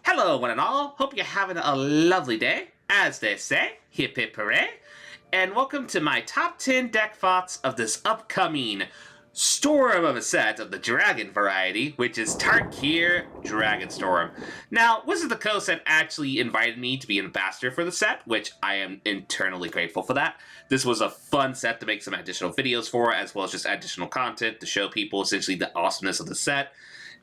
Hello, one and all. Hope you're having a lovely day. As they say, hip hip hooray. And welcome to my top 10 deck thoughts of this upcoming storm of a set of the dragon variety, which is Tarkir Dragonstorm. Now, Wizards of the Coast had actually invited me to be an ambassador for the set, which I am internally grateful for that. This was a fun set to make some additional videos for, as well as just additional content to show people essentially the awesomeness of the set.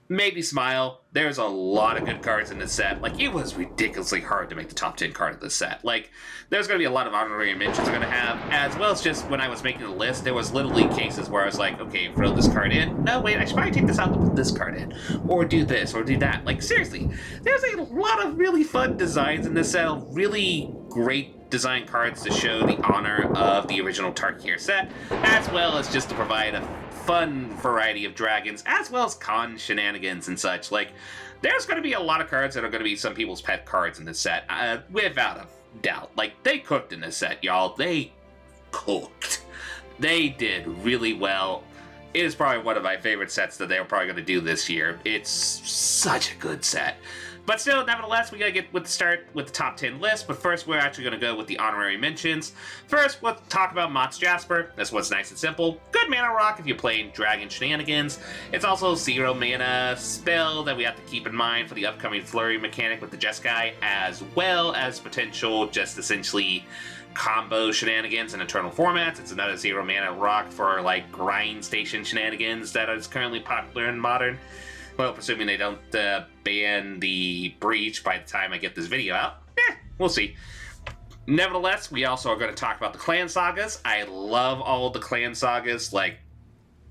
Made me smile. There's a lot of good cards in this set. Like, it was ridiculously hard to make the top 10 card of this set. Like, there's going to be a lot of honorary mentions I'm going to have, as well as just when I was making the list, there was literally cases where I was like, okay, throw this card in. No, wait, I should probably take this out and put this card in. Or do this, or do that. Like, seriously, there's a lot of really fun designs in this set. Really great design cards to show the honor of the original Tarkir set, as well as just to provide a fun variety of dragons, as well as con shenanigans and such. Like, there's going to be a lot of cards that are going to be some people's pet cards in this set, without a doubt. Like, they cooked in this set, y'all. They cooked. They did really well. It is probably one of my favorite sets that they're probably going to do this year. It's such a good set. But still, nevertheless, we gotta get with the start with the top 10 list, but first we're actually gonna go with the honorary mentions. First, we'll talk about Mott's Jasper. This one's nice and simple. Good mana rock if you're playing dragon shenanigans. It's also 0 mana spell that we have to keep in mind for the upcoming flurry mechanic with the Jeskai, as well as potential just essentially combo shenanigans in eternal formats. It's another 0 mana rock for like grind station shenanigans that is currently popular in Modern. Well, presuming they don't ban the Breach by the time I get this video out. We'll see. Nevertheless, we also are going to talk about the clan sagas. I love all of the clan sagas. Like,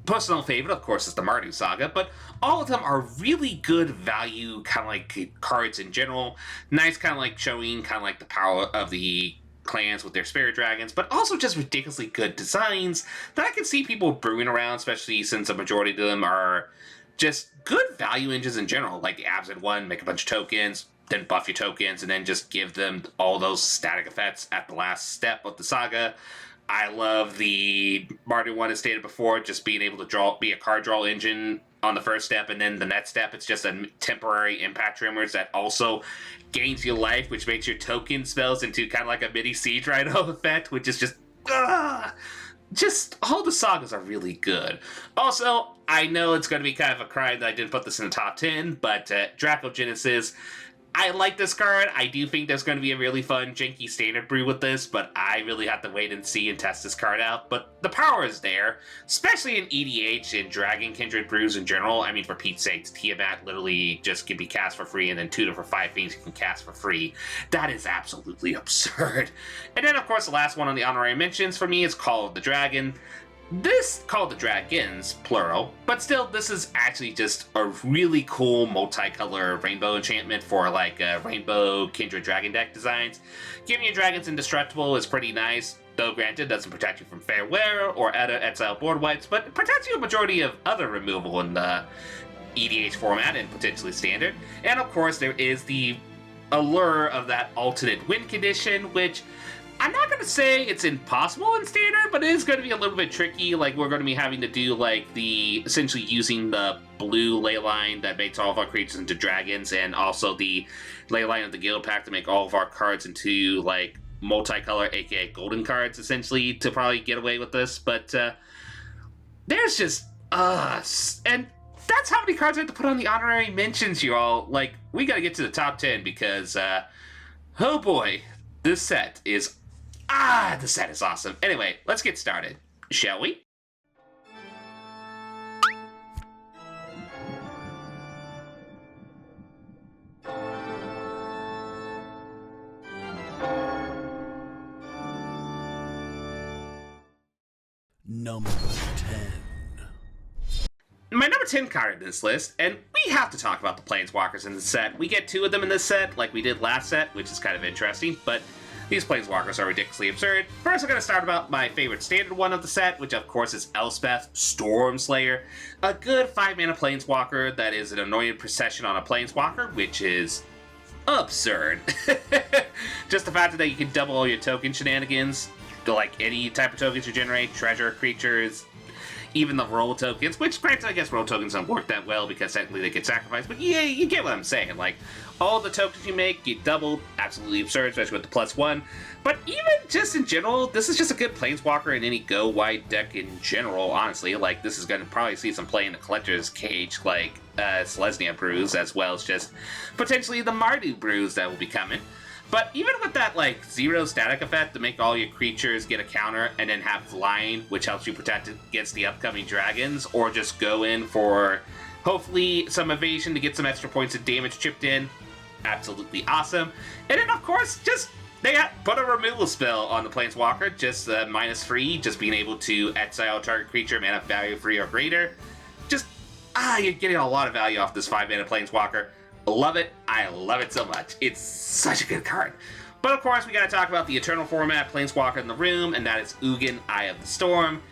personal favorite, of course, is the Mardu saga, but all of them are really good value, kind of like cards in general. Nice, kind of like showing kind of like the power of the clans with their spirit dragons, but also just ridiculously good designs that I can see people brewing around, especially since a majority of them are just good value engines in general, like the Absent one, make a bunch of tokens, then buff your tokens, and then just give them all those static effects at the last step of the saga. I love the Mardu one, as stated before, just being able to be a card draw engine on the first step, and then the next step, it's just a temporary impact trimmers that also gains you life, which makes your token spells into kind of like a mini Siege Rhino effect, which is just all the sagas are really good. Also, I know it's going to be kind of a crime that I didn't put this in the top 10, but Dracogenesis, I like this card. I do think there's going to be a really fun, janky standard brew with this, but I really have to wait and see and test this card out. But the power is there, especially in EDH and Dragon Kindred brews in general. I mean, for Pete's sakes, Tiamat literally just can be cast for free, and then 2 for 5 things you can cast for free. That is absolutely absurd. And then, of course, the last one on the honorary mentions for me is Call of the Dragon. This Call of the Dragons, plural, but still, this is actually just a really cool multicolor rainbow enchantment for like rainbow Kindred Dragon deck designs. Giving your dragons indestructible is pretty nice, though granted, doesn't protect you from fair wear or exile board wipes, but it protects you a majority of other removal in the EDH format and potentially standard. And of course, there is the allure of that alternate win condition, which I'm not going to say it's impossible in standard, but it is going to be a little bit tricky. Like, we're going to be having to do, like, essentially using the blue ley line that makes all of our creatures into dragons, and also the ley line of the guild pack to make all of our cards into, like, multicolor, aka golden cards, essentially, to probably get away with this. But, there's just us. And that's how many cards I have to put on the honorary mentions, you all. Like, we got to get to the top 10 because, oh boy, this set is the set is awesome. Anyway, let's get started, shall we? Number 10. My number 10 card in this list, and we have to talk about the Planeswalkers in this set. We get 2 of them in this set, like we did last set, which is kind of interesting, but these Planeswalkers are ridiculously absurd. First, I'm going to start about my favorite standard one of the set, which of course is Elspeth Stormslayer. A good 5-mana Planeswalker that is an anointed procession on a Planeswalker, which is absurd. Just the fact that you can double all your token shenanigans, to like any type of tokens you generate, treasure, creatures. even the roll tokens, which granted I guess roll tokens don't work that well because technically they get sacrificed, but yeah, you get what I'm saying. Like, all the tokens you make get doubled, absolutely absurd, especially with the +1. But even just in general, this is just a good Planeswalker in any go-wide deck in general, honestly. Like, this is going to probably see some play in the Collector's Cage, like Selesnya Brews, as well as just potentially the Mardu Brews that will be coming. But even with that, like, 0 static effect to make all your creatures get a counter and then have flying, which helps you protect against the upcoming dragons, or just go in for, hopefully, some evasion to get some extra points of damage chipped in, absolutely awesome. And then, of course, just, they put a removal spell on the Planeswalker, just -3, just being able to exile target creature, mana value 3 or greater. Just, you're getting a lot of value off this 5-mana Planeswalker. Love it. I love it so much. It's such a good card. But of course, we gotta talk about the Eternal format Planeswalker in the room, and that is Ugin, Eye of the Storm.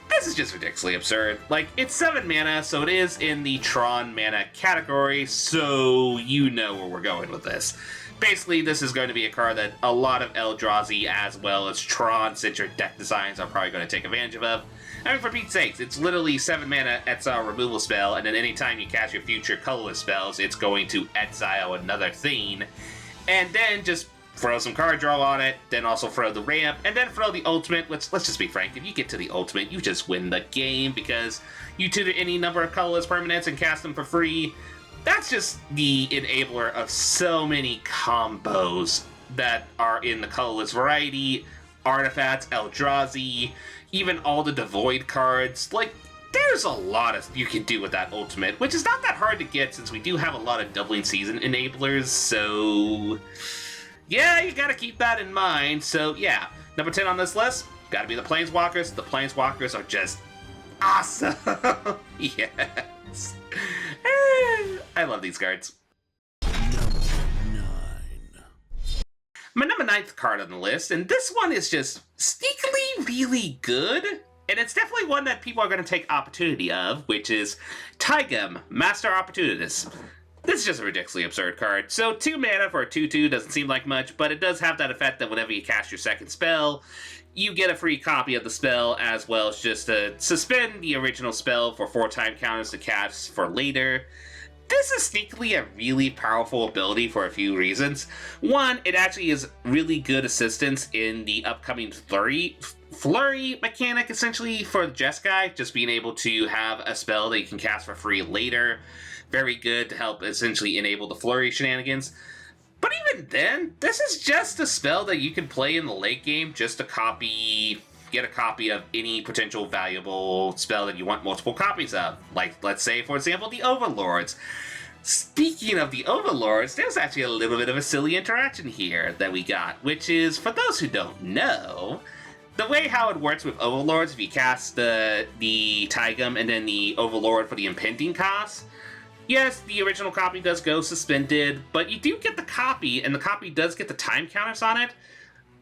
This is just ridiculously absurd. Like, it's 7 mana, so it is in the Tron mana category, so you know where we're going with this. Basically, this is going to be a card that a lot of Eldrazi as well as Tron-centric deck designs are probably going to take advantage of. I mean, for Pete's sakes, it's literally 7 mana exile removal spell, and then anytime you cast your future colorless spells, it's going to exile another thing, and then just throw some card draw on it, then also throw the ramp, and then throw the ultimate, which, let's just be frank, if you get to the ultimate, you just win the game, because you tutor any number of colorless permanents and cast them for free. That's just the enabler of so many combos that are in the colorless variety, artifacts, Eldrazi, even all the Devoid cards. Like, there's a lot of you can do with that ultimate, which is not that hard to get since we do have a lot of doubling season enablers, so yeah, you gotta keep that in mind. So yeah, number 10 on this list, gotta be the Planeswalkers. The Planeswalkers are just awesome. Yes. I love these cards. My number 9th card on the list, and this one is just sneakily really good, and it's definitely one that people are going to take opportunity of, which is Taigam, Master Opportunist. This is just a ridiculously absurd card. So 2 mana for a 2/2 doesn't seem like much, but it does have that effect that whenever you cast your second spell, you get a free copy of the spell, as well as just to suspend the original spell for 4 time counters to cast for later. This is sneakily a really powerful ability for a few reasons. One, it actually is really good assistance in the upcoming flurry mechanic, essentially, for the Jeskai, just being able to have a spell that you can cast for free later. Very good to help essentially enable the flurry shenanigans. But even then, this is just a spell that you can play in the late game just to get a copy of any potential valuable spell that you want multiple copies of. Like, let's say, for example, the Overlords. Speaking of the Overlords, there's actually a little bit of a silly interaction here that we got, which is, for those who don't know, the way how it works with Overlords, if you cast the Taigam and then the Overlord for the impending cost, yes, the original copy does go suspended, but you do get the copy, and the copy does get the time counters on it,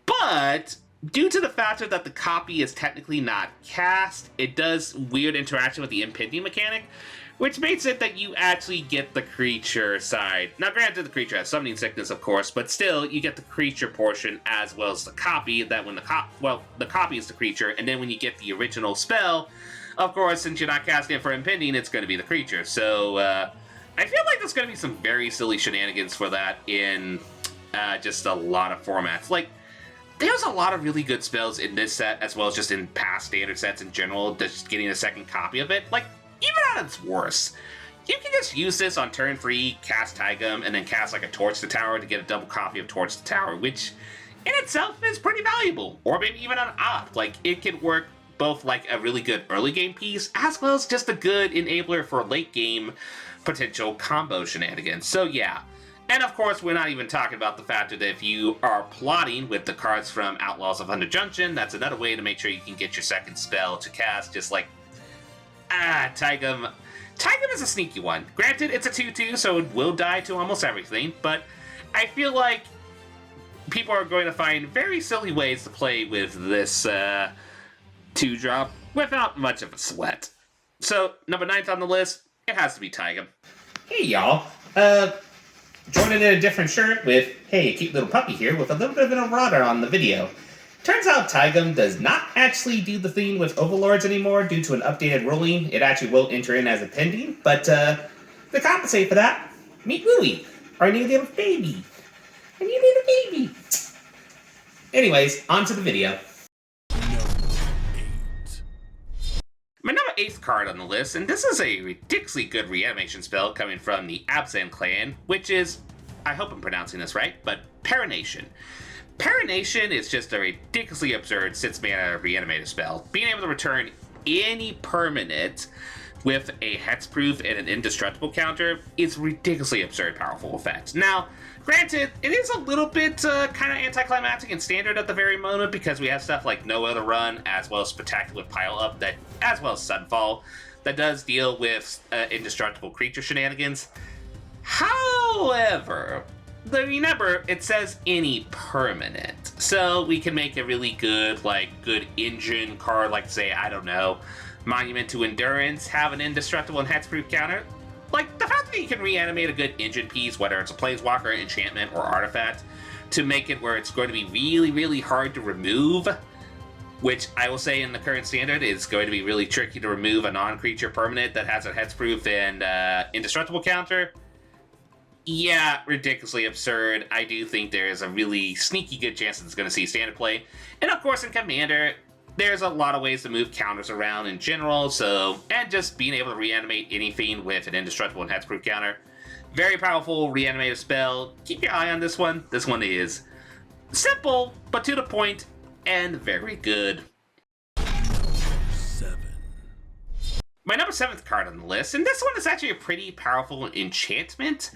but due to the factor that the copy is technically not cast, it does weird interaction with the impending mechanic, which makes it that you actually get the creature side. Now, granted, the creature has summoning sickness, of course, but still, you get the creature portion as well as the copy, that when the copy is the creature, and then when you get the original spell, of course, since you're not casting it for impending, it's going to be the creature. So, I feel like there's going to be some very silly shenanigans for that in just a lot of formats. Like, there's a lot of really good spells in this set, as well as just in past standard sets in general, just getting a second copy of it. Like, even at its worst, you can just use this on turn 3, cast Taigam, and then cast like a Torch the Tower to get a double copy of Torch the Tower, which in itself is pretty valuable. Or maybe even an opt. Like, it can work both like a really good early game piece, as well as just a good enabler for late game potential combo shenanigans. So yeah. And of course, we're not even talking about the fact that if you are plotting with the cards from Outlaws of Under Junction, that's another way to make sure you can get your second spell to cast, just like, Taigam. Taigam is a sneaky one. Granted, it's a 2/2, so it will die to almost everything, but I feel like people are going to find very silly ways to play with this 2-drop without much of a sweat. So, number 9th on the list, it has to be Taigam. Hey y'all, joining in a different shirt with, hey, a cute little puppy here with a little bit of an errata on the video. Turns out Taigum does not actually do the thing with Overlords anymore due to an updated ruling. It actually will enter in as a pending, but to compensate for that, meet Louie, our new little baby. A new little baby. Anyways, on to the video. My number 8th card on the list, and this is a ridiculously good reanimation spell coming from the Abzan clan, which is, I hope I'm pronouncing this right, but Parination. Parination is just a ridiculously absurd 6-mana reanimator spell. Being able to return any permanent with a hexproof and an indestructible counter is ridiculously absurd powerful effect. Now, granted, it is a little bit kind of anticlimactic and standard at the very moment because we have stuff like No Other Run as well as Spectacular Pile Up, that, as well as Sunfall, that does deal with indestructible creature shenanigans. However, remember, it says any permanent, so we can make a really good, good engine card, like say, I don't know, Monument to Endurance, have an indestructible and hexproof counter. Like, the fact that you can reanimate a good engine piece, whether it's a planeswalker, enchantment, or artifact, to make it where it's going to be really, really hard to remove, which I will say in the current standard is going to be really tricky to remove a non-creature permanent that has a hexproof and indestructible counter. Yeah, ridiculously absurd. I do think there is a really sneaky good chance that it's going to see standard play. And of course in Commander, there's a lot of ways to move counters around in general, and just being able to reanimate anything with an indestructible and hexproof counter. Very powerful reanimative spell. Keep your eye on this one. This one is simple, but to the point, and very good. My number 7th card on the list, and this one is actually a pretty powerful enchantment,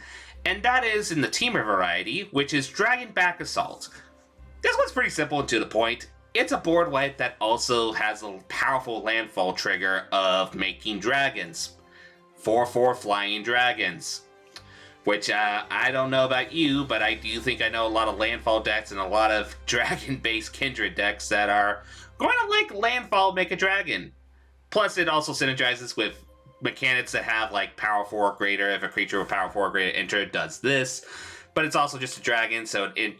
and that is in the Teamer variety, which is Dragonback Assault. This one's pretty simple and to the point. It's a board wipe that also has a powerful landfall trigger of making dragons. 4/4 flying dragons. Which, I don't know about you, but I do think I know a lot of landfall decks and a lot of dragon-based Kindred decks that are going to like landfall make a dragon. Plus, it also synergizes with mechanics that have like power 4 or greater. If a creature with power 4 or greater enter, it does this. But it's also just a dragon, so it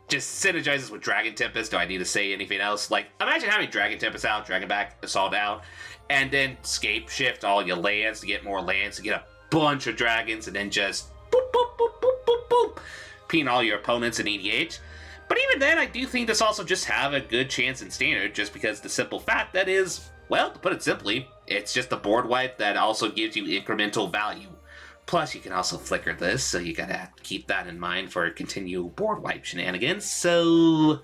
just synergizes with Dragon Tempest. Do I need to say anything else? Like, imagine having Dragon Tempest out, Dragonback Assault out, and then scape shift all your lands to get more lands, to get a bunch of dragons, and then just boop, boop, boop, boop, boop, boop, peen all your opponents in EDH. But even then, I do think this also just have a good chance in Standard, just because the simple fact that is, well, to put it simply, it's just a board wipe that also gives you incremental value. Plus, you can also flicker this, so you gotta keep that in mind for continued board wipe shenanigans. So,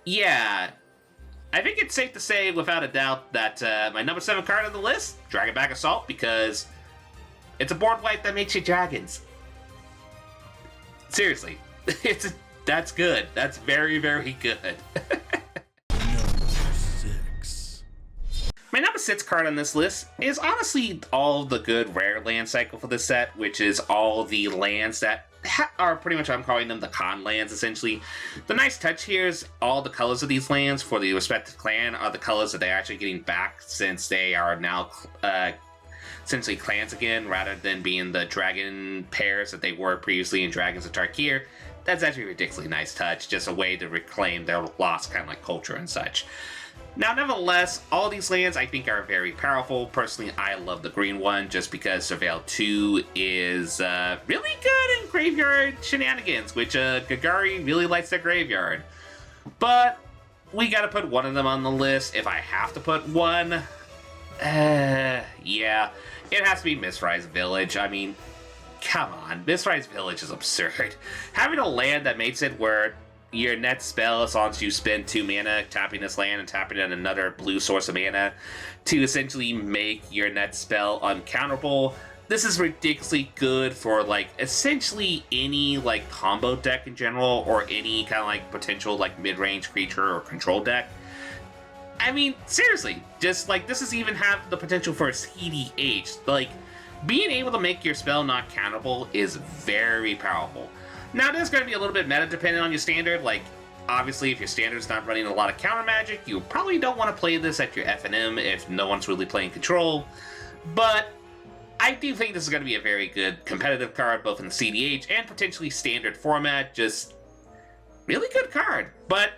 yeah. I think it's safe to say, without a doubt, that my number 7 card on the list, Dragonback Assault, because it's a board wipe that makes you dragons. Seriously. That's good. That's very, very good. My number 6 card on this list is honestly all the good rare land cycle for this set, which is all the lands that are pretty much, I'm calling them the con lands, essentially. The nice touch here is all the colors of these lands for the respective clan are the colors that they're actually getting back, since they are now essentially clans again, rather than being the dragon pairs that they were previously in Dragons of Tarkir. That's actually a ridiculously nice touch, just a way to reclaim their lost kind of like culture and such. Now, nevertheless, all these lands I think are very powerful. Personally, I love the green one just because Surveil 2 is really good in graveyard shenanigans, which Gagari really likes their graveyard. But we gotta put one of them on the list. If I have to put one, yeah, it has to be Mistrise Village. I mean, come on, Mistrise Village is absurd. Having a land that makes it where your net spell, as long as you spend 2 mana tapping this land and tapping in another blue source of mana, to essentially make your net spell uncounterable. This is ridiculously good for, like, essentially any, like, combo deck in general, or any kind of, like, potential, like, mid-range creature or control deck. I mean, seriously, just, like, this is even have the potential for a CDH. Like, being able to make your spell not countable is very powerful. Now, there's going to be a little bit meta depending on your standard. Like, obviously, if your standard's not running a lot of counter magic, you probably don't want to play this at your FNM if no one's really playing control. But I do think this is going to be a very good competitive card, both in the CDH and potentially standard format. Just really good card. But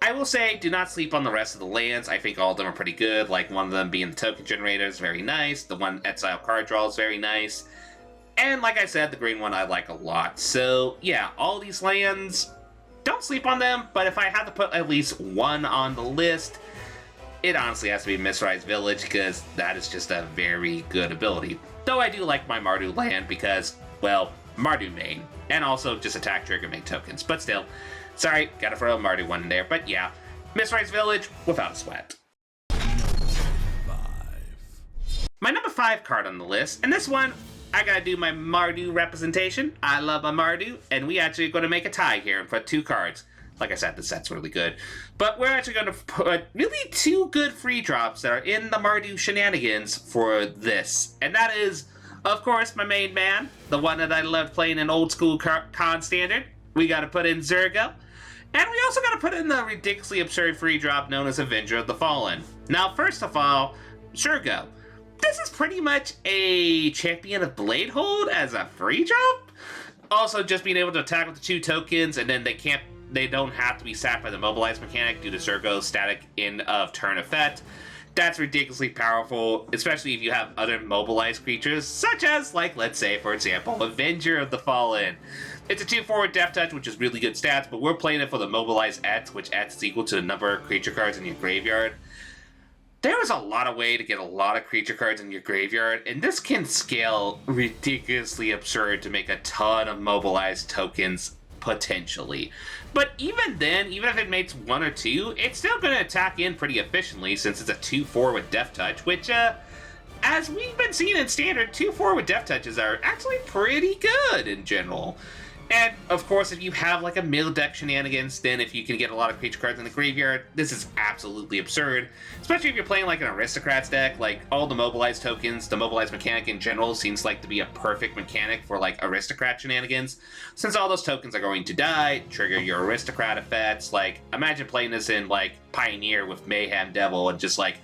I will say, do not sleep on the rest of the lands. I think all of them are pretty good, like one of them being the token generator is very nice, the one exile card draw is very nice, and like I said, the green one I like a lot. So yeah, all these lands, don't sleep on them, but if I had to put at least one on the list, it honestly has to be Mistrise Village, because that is just a very good ability. Though I do like my Mardu land because, well, Mardu main, and also just attack trigger make tokens, but still. Sorry, gotta throw a Mardu one in there, but yeah, Mistrise Village without a sweat. My number 5 card on the list, and this one, I gotta do my Mardu representation. I love my Mardu, and we actually are gonna make a tie here and put 2 cards. Like I said, this set's really good. But we're actually gonna put really 2 good free drops that are in the Mardu shenanigans for this. And that is, of course, my main man, the one that I loved playing in old school con standard. We gotta put in Zergo. And we also gotta put in the ridiculously absurd free drop known as Avenger of the Fallen. Now, first of all, Zergo. This is pretty much a Champion of Bladehold as a free drop. Also, just being able to attack with the 2 tokens, and then they don't have to be sacked by the Mobilize mechanic due to Zergo's static end of turn effect. That's ridiculously powerful, especially if you have other mobilized creatures, such as, like, let's say, for example, Avenger of the Fallen. It's a 2/4 with Death Touch, which is really good stats, but we're playing it for the Mobilize X, which X is equal to the number of creature cards in your graveyard. There is a lot of way to get a lot of creature cards in your graveyard, and this can scale ridiculously absurd to make a ton of mobilized tokens, potentially. But even then, even if it makes 1 or 2, it's still going to attack in pretty efficiently since it's a 2/4 with Death Touch, which, as we've been seeing in Standard, 2/4 with Death Touches are actually pretty good in general. And, of course, if you have, like, a mill deck shenanigans, then if you can get a lot of creature cards in the graveyard, this is absolutely absurd. Especially if you're playing, like, an Aristocrats deck, like, all the Mobilized tokens, the Mobilized mechanic in general seems like to be a perfect mechanic for, like, Aristocrat shenanigans. Since all those tokens are going to die, trigger your Aristocrat effects, like, imagine playing this in, like, Pioneer with Mayhem Devil and just, like,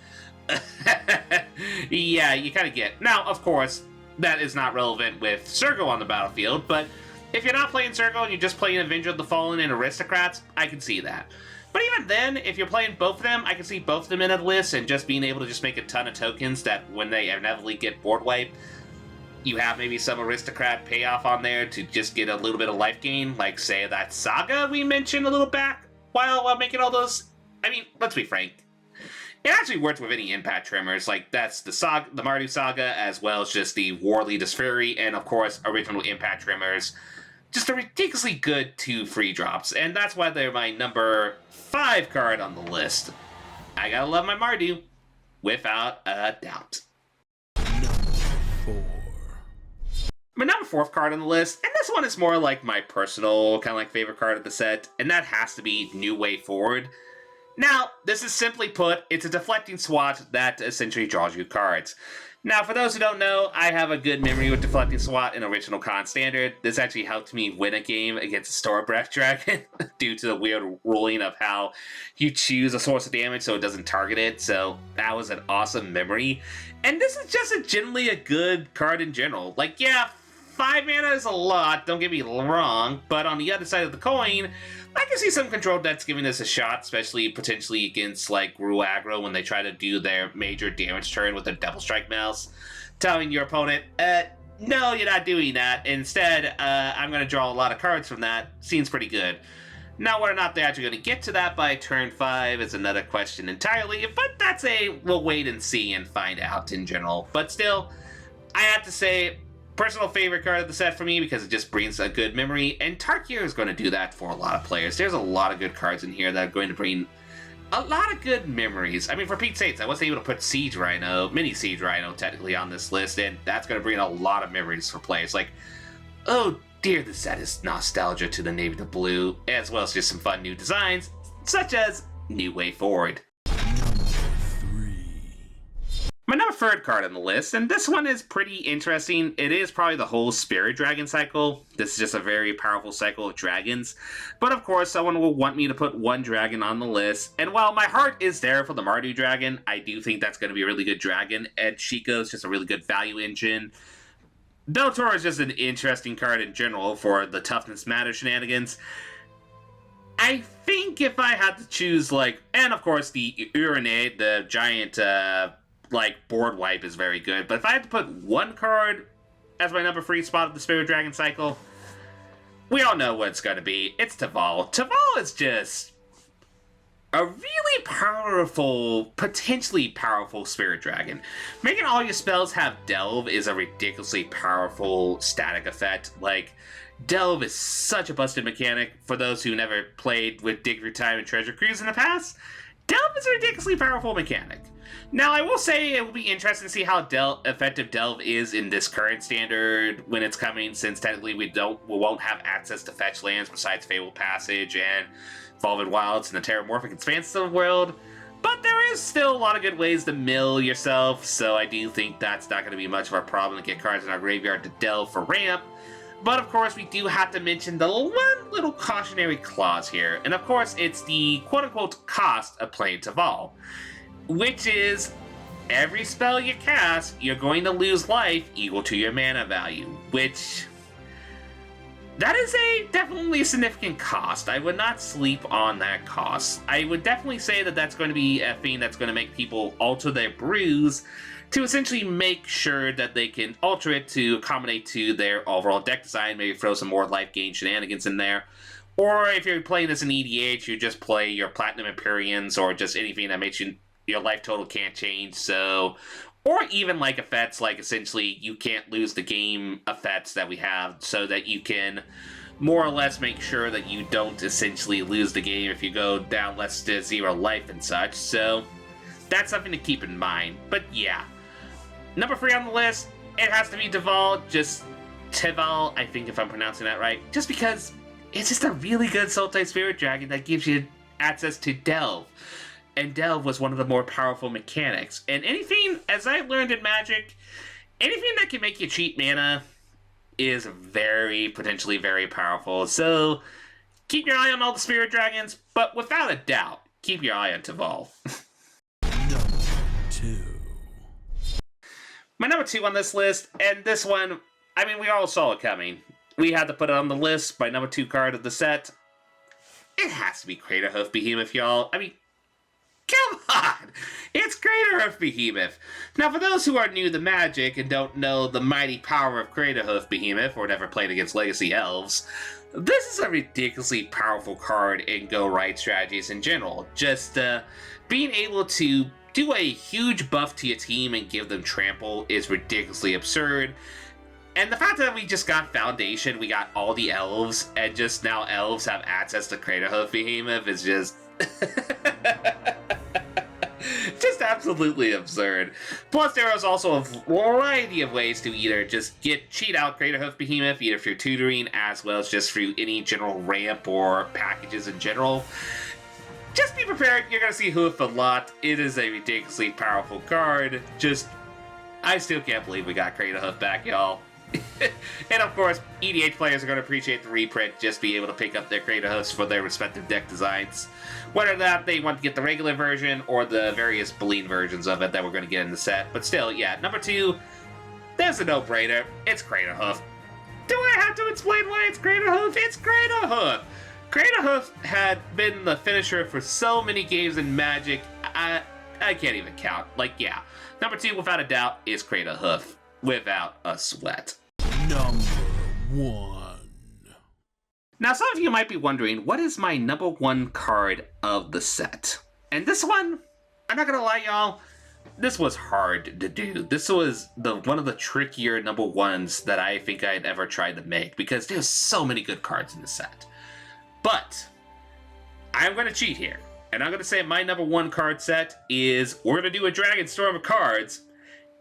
yeah, you kind of get. Now, of course, that is not relevant with Zergo on the battlefield, but if you're not playing Zergo and you're just playing Avenger of the Fallen and Aristocrats, I can see that. But even then, if you're playing both of them, I can see both of them in a list and just being able to just make a ton of tokens that when they inevitably get board wiped, you have maybe some Aristocrat payoff on there to just get a little bit of life gain, like say that Saga we mentioned a little back while making all those. I mean, let's be frank. It actually works with any impact trimmers, like that's the Mardu Saga, as well as just the Warleader's Fury, and of course, original impact trimmers. Just a ridiculously good 2 free drops, and that's why they're my number 5 card on the list. I gotta love my Mardu, without a doubt. Number 4. My number 4th card on the list, and this one is more like my personal kind of like favorite card of the set, and that has to be New Way Forward. Now, this is simply put, it's a deflecting SWAT that essentially draws you cards. Now, for those who don't know, I have a good memory with Deflecting SWAT in Original Con Standard. This actually helped me win a game against a Store Breath Dragon due to the weird ruling of how you choose a source of damage so it doesn't target it, so that was an awesome memory. And this is just generally a good card in general. Like, yeah, 5 mana is a lot, don't get me wrong, but on the other side of the coin, I can see some control decks giving this a shot, especially potentially against like Gru aggro when they try to do their major damage turn with their Double Strike Mouse, telling your opponent, no, you're not doing that. Instead, I'm going to draw a lot of cards from that. Seems pretty good. Now, whether or not they're actually going to get to that by turn 5 is another question entirely, but we'll wait and see and find out in general. But still, I have to say, personal favorite card of the set for me because it just brings a good memory, and Tarkir is going to do that for a lot of players. There's a lot of good cards in here that are going to bring a lot of good memories. I mean, for Pete's sakes, I wasn't able to put Siege Rhino, Mini Siege Rhino technically on this list, and that's going to bring a lot of memories for players. Like, oh dear, this set is nostalgia to the navy to blue, as well as just some fun new designs, such as New Way Forward. My number 3rd card on the list, and this one is pretty interesting. It is probably the whole Spirit Dragon cycle. This is just a very powerful cycle of dragons. But of course, someone will want me to put 1 dragon on the list. And while my heart is there for the Mardu Dragon, I do think that's going to be a really good dragon. Ed Chico is just a really good value engine. Bellator is just an interesting card in general for the Toughness Matter shenanigans. I think if I had to choose, like, and of course the Urinate, the giant, like, board wipe is very good, but if I had to put one card as my number 3 spot of the Spirit Dragon cycle, we all know what it's going to be. It's Taval. Taval is just a really powerful, potentially powerful Spirit Dragon. Making all your spells have Delve is a ridiculously powerful static effect. Like, Delve is such a busted mechanic. For those who never played with Dig Through Time and Treasure Cruise in the past, Delve is a ridiculously powerful mechanic. Now, I will say it will be interesting to see how effective Delve is in this current standard when it's coming, since technically we won't have access to fetch lands besides Fabled Passage and Evolved Wilds in the Terramorphic Expansive world. But there is still a lot of good ways to mill yourself, so I do think that's not going to be much of a problem to get cards in our graveyard to delve for ramp. But of course, we do have to mention the one little cautionary clause here, and of course, it's the quote-unquote cost of playing Taval, which is every spell you cast, you're going to lose life equal to your mana value, which that is a definitely significant cost. I would not sleep on that cost. I would definitely say that that's going to be a thing that's going to make people alter their brews to essentially make sure that they can alter it to accommodate to their overall deck design, maybe throw some more life gain shenanigans in there. Or if you're playing this in EDH, you just play your Platinum Empyreans or just anything that makes your life total can't change, so... Or even like effects, like essentially you can't lose the game effects that we have, so that you can more or less make sure that you don't essentially lose the game if you go down less to 0 life and such, so that's something to keep in mind. But yeah, number 3 on the list, it has to be Teval, I think if I'm pronouncing that right, just because it's just a really good Soul-type Spirit Dragon that gives you access to Delve. And Delve was one of the more powerful mechanics. And anything, as I learned in Magic, anything that can make you cheat mana is potentially very powerful. So, keep your eye on all the Spirit Dragons, but without a doubt, keep your eye on Taval. Number 2. My number 2 on this list, and this one, I mean, we all saw it coming. We had to put it on the list, my number 2 card of the set. It has to be Craterhoof Behemoth, y'all. I mean, come on! It's Craterhoof Behemoth! Now, for those who are new to Magic and don't know the mighty power of Craterhoof Behemoth, or never played against Legacy Elves, this is a ridiculously powerful card in go-right strategies in general. Just being able to do a huge buff to your team and give them trample is ridiculously absurd. And the fact that we just got Foundation, we got all the elves, and just now elves have access to Craterhoof Behemoth is just... just absolutely absurd. Plus, there is also a variety of ways to either just cheat out Craterhoof Behemoth, either through tutoring as well as just through any general ramp or packages in general. Just be prepared, you're going to see Hoof a lot. It is a ridiculously powerful card. I still can't believe we got Craterhoof back, y'all. And of course, EDH players are going to appreciate the reprint, just be able to pick up their Craterhoofs for their respective deck designs. Whether that they want to get the regular version or the various Bleen versions of it that we're going to get in the set. But still, yeah, number 2, there's a no-brainer. It's Craterhoof. Do I have to explain why it's Craterhoof? It's Craterhoof! Craterhoof had been the finisher for so many games in Magic, I can't even count. Like, yeah. Number 2, without a doubt, is Craterhoof. Without a sweat. Number 1. Now, some of you might be wondering, what is my number 1 card of the set? And this one, I'm not gonna lie, y'all, this was hard to do. This was one of the trickier number 1s that I think I'd ever tried to make, because there's so many good cards in the set. But, I'm gonna cheat here, and I'm gonna say my number 1 card set is, we're gonna do a Dragonstorm of cards,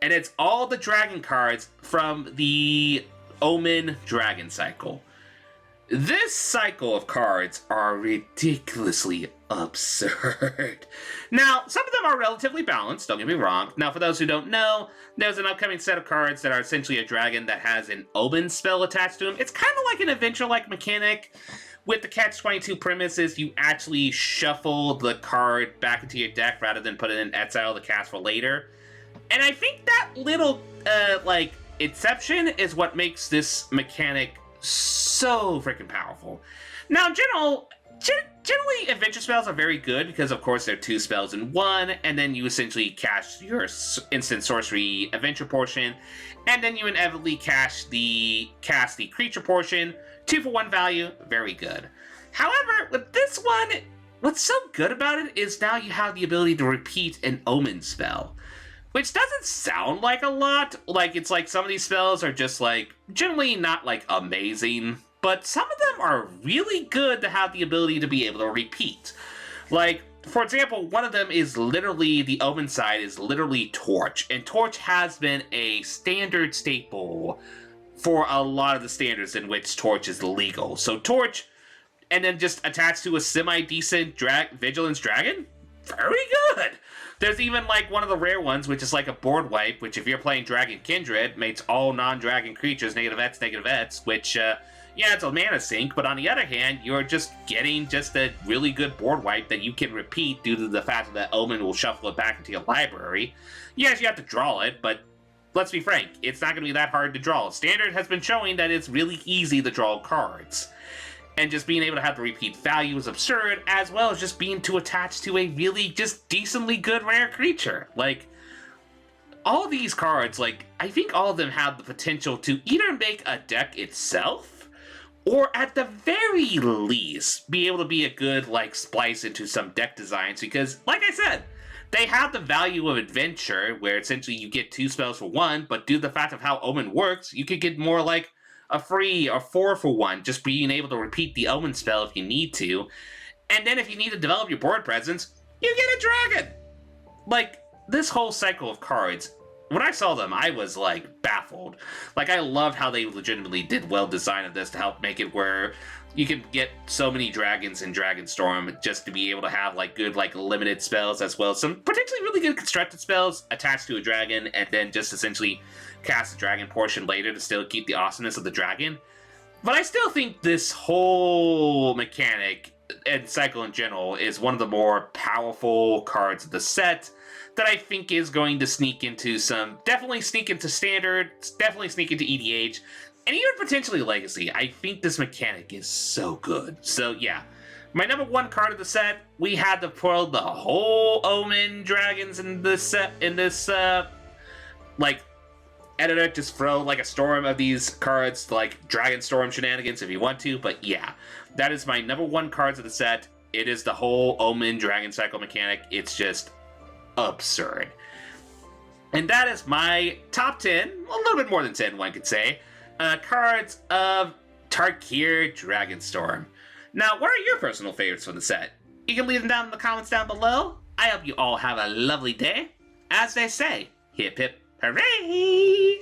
and it's all the dragon cards from the Omen Dragon Cycle. This cycle of cards are ridiculously absurd. Now, some of them are relatively balanced, don't get me wrong. Now, for those who don't know, there's an upcoming set of cards that are essentially a dragon that has an Omen spell attached to them. It's kind of like an adventure-like mechanic. With the Catch-22 premises, you actually shuffle the card back into your deck rather than put it in exile to cast for later. And I think that little, exception is what makes this mechanic so freaking powerful. Now, generally, adventure spells are very good because, of course, they're 2 spells in 1, and then you essentially cast your instant sorcery adventure portion, and then you inevitably cast the creature portion, 2 for 1 value, very good. However, with this one, what's so good about it is now you have the ability to repeat an omen spell. Which doesn't sound like a lot. Like, it's like some of these spells are just, like, generally not, like, amazing. But some of them are really good to have the ability to be able to repeat. Like, for example, one of them is literally, the Omen side is literally Torch. And Torch has been a standard staple for a lot of the standards in which Torch is legal. So Torch, and then just attached to a semi-decent Vigilance Dragon? Very good! There's even, like, one of the rare ones, which is like a board wipe, which if you're playing Dragon Kindred, makes all non-dragon creatures -X, which, yeah, it's a mana sink, but on the other hand, you're just getting just a really good board wipe that you can repeat due to the fact that Omen will shuffle it back into your library. Yes, you have to draw it, but let's be frank, it's not going to be that hard to draw. Standard has been showing that it's really easy to draw cards. And just being able to have the repeat value is absurd, as well as just being too attached to a really just decently good rare creature. Like, all these cards, like, I think all of them have the potential to either make a deck itself, or at the very least, be able to be a good, like, splice into some deck designs, because, like I said, they have the value of adventure, where essentially you get 2 spells for 1, but due to the fact of how Omen works, you could get more, like, a free or 4 for 1, just being able to repeat the Omen spell if you need to. And then if you need to develop your board presence, you get a dragon! Like, this whole cycle of cards, when I saw them, I was, like, baffled. Like, I loved how they legitimately did well design of this to help make it where you can get so many dragons in Dragonstorm just to be able to have, like, good, like, limited spells as well as some potentially really good constructed spells attached to a dragon, and then just essentially cast the dragon portion later to still keep the awesomeness of the dragon. But I still think this whole mechanic and cycle in general is one of the more powerful cards of the set that I think is going to sneak into definitely sneak into Standard, definitely sneak into EDH, and even potentially Legacy. I think this mechanic is so good. So yeah, my number 1 card of the set, we had to pull the whole Omen dragons in this set, like, editor, just throw like a storm of these cards, like Dragonstorm shenanigans if you want to, but yeah, that is my number 1 cards of the set. It is the whole Omen Dragon Cycle mechanic. It's just absurd. And that is my top 10, a little bit more than 10, one could say, cards of Tarkir Dragonstorm. Now, what are your personal favorites from the set? You can leave them down in the comments down below. I hope you all have a lovely day. As they say, hip hip hooray!